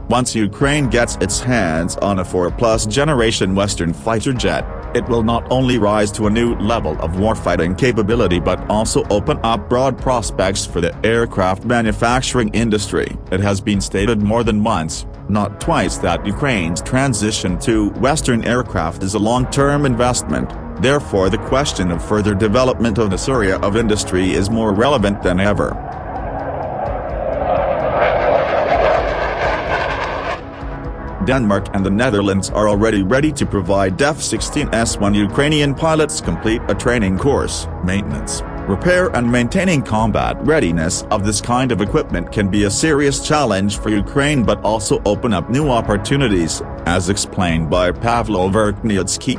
Once Ukraine gets its hands on a 4+ generation Western fighter jet, it will not only rise to a new level of warfighting capability but also open up broad prospects for the aircraft manufacturing industry. It has been stated more than once, not twice, that Ukraine's transition to Western aircraft is a long-term investment. Therefore, the question of further development of this area of industry is more relevant than ever. Denmark and the Netherlands are already ready to provide F-16s when Ukrainian pilots complete a training course. Maintenance, repair and maintaining combat readiness of this kind of equipment can be a serious challenge for Ukraine but also open up new opportunities, as explained by Pavlo Verkhnyatsky,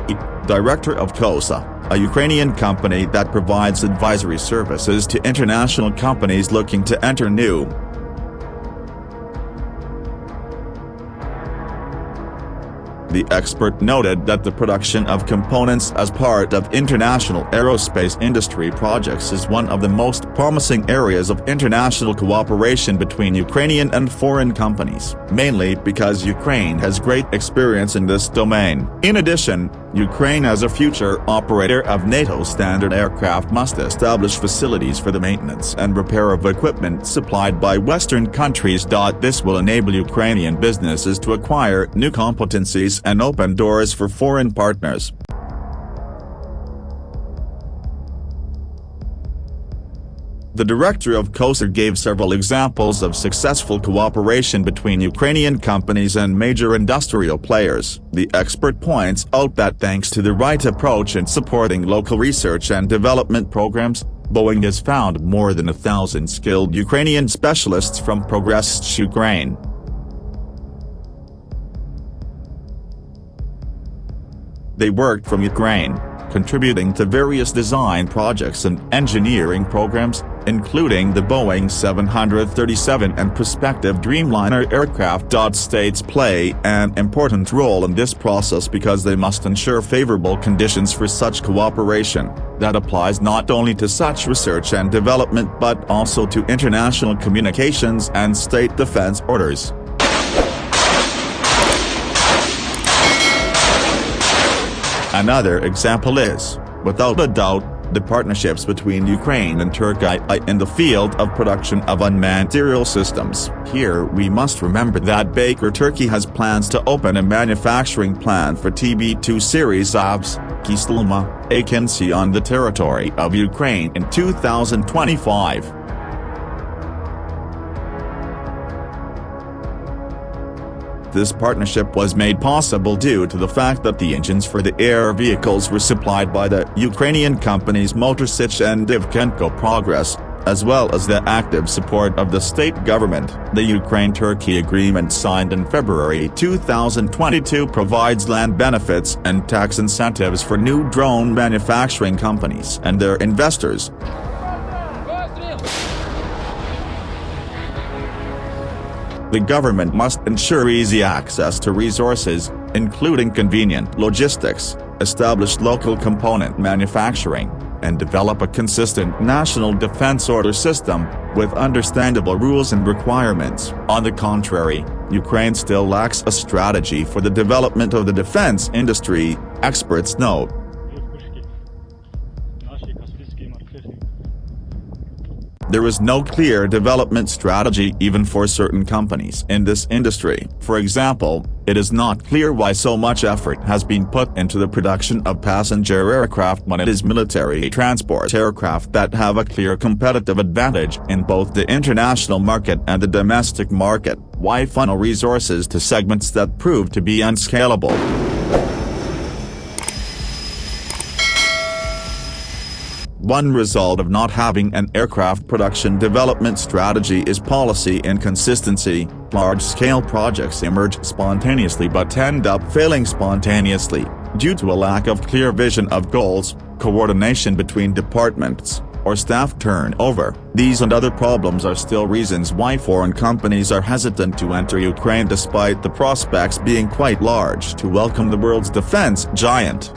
director of COSA, a Ukrainian company that provides advisory services to international companies looking to enter new. The expert noted that the production of components as part of international aerospace industry projects is one of the most promising areas of international cooperation between Ukrainian and foreign companies, mainly because Ukraine has great experience in this domain. In addition, Ukraine as a future operator of NATO standard aircraft must establish facilities for the maintenance and repair of equipment supplied by Western countries. This will enable Ukrainian businesses to acquire new competencies and open doors for foreign partners. The director of COSA gave several examples of successful cooperation between Ukrainian companies and major industrial players. The expert points out that thanks to the right approach in supporting local research and development programs, Boeing has found more than 1,000 skilled Ukrainian specialists from progressed Ukraine. They worked from Ukraine, contributing to various design projects and engineering programs, including the Boeing 737 and prospective Dreamliner aircraft. States play an important role in this process because they must ensure favorable conditions for such cooperation. That applies not only to such research and development but also to international communications and state defense orders. Another example is, without a doubt, the partnerships between Ukraine and Turkey in the field of production of unmanned aerial systems. Here we must remember that Baker Turkey has plans to open a manufacturing plant for TB2 series AVS, Kistelma, Akinci on the territory of Ukraine in 2025. This partnership was made possible due to the fact that the engines for the air vehicles were supplied by the Ukrainian companies Motorsich and Divkenko Progress, as well as the active support of the state government. The Ukraine-Turkey agreement signed in February 2022 provides land benefits and tax incentives for new drone manufacturing companies and their investors. The government must ensure easy access to resources, including convenient logistics, establish local component manufacturing, and develop a consistent national defense order system, with understandable rules and requirements. On the contrary, Ukraine still lacks a strategy for the development of the defense industry, experts note. There is no clear development strategy even for certain companies in this industry. For example, it is not clear why so much effort has been put into the production of passenger aircraft when it is military transport aircraft that have a clear competitive advantage in both the international market and the domestic market. Why funnel resources to segments that prove to be unscalable? One result of not having an aircraft production development strategy is policy inconsistency. Large-scale projects emerge spontaneously but end up failing spontaneously, due to a lack of clear vision of goals, coordination between departments, or staff turnover. These and other problems are still reasons why foreign companies are hesitant to enter Ukraine despite the prospects being quite large to welcome the world's defense giant.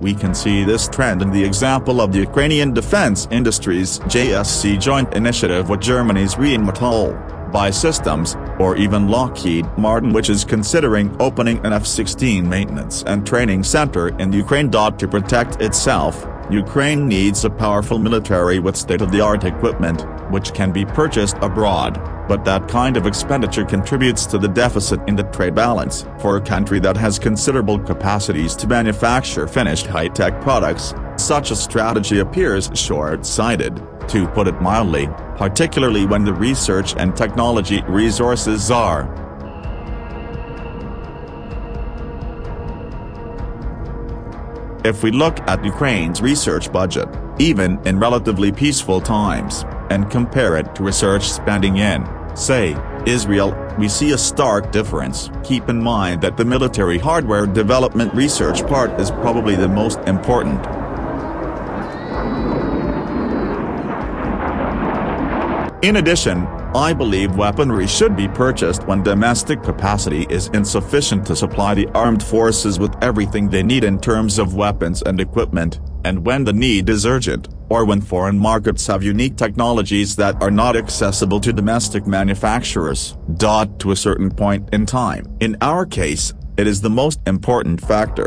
We can see this trend in the example of the Ukrainian Defense Industries JSC joint initiative with Germany's Rheinmetall, BAE Systems, or even Lockheed Martin, which is considering opening an F-16 maintenance and training center in Ukraine. To protect itself, Ukraine needs a powerful military with state-of-the-art equipment, which can be purchased abroad, but that kind of expenditure contributes to the deficit in the trade balance. For a country that has considerable capacities to manufacture finished high-tech products, such a strategy appears short-sighted, to put it mildly, particularly when the research and technology resources are. If we look at Ukraine's research budget, even in relatively peaceful times, and compare it to research spending in, say, Israel, we see a stark difference. Keep in mind that the military hardware development research part is probably the most important. In addition, I believe weaponry should be purchased when domestic capacity is insufficient to supply the armed forces with everything they need in terms of weapons and equipment, and when the need is urgent, or when foreign markets have unique technologies that are not accessible to domestic manufacturers. To a certain point in time. In our case, it is the most important factor.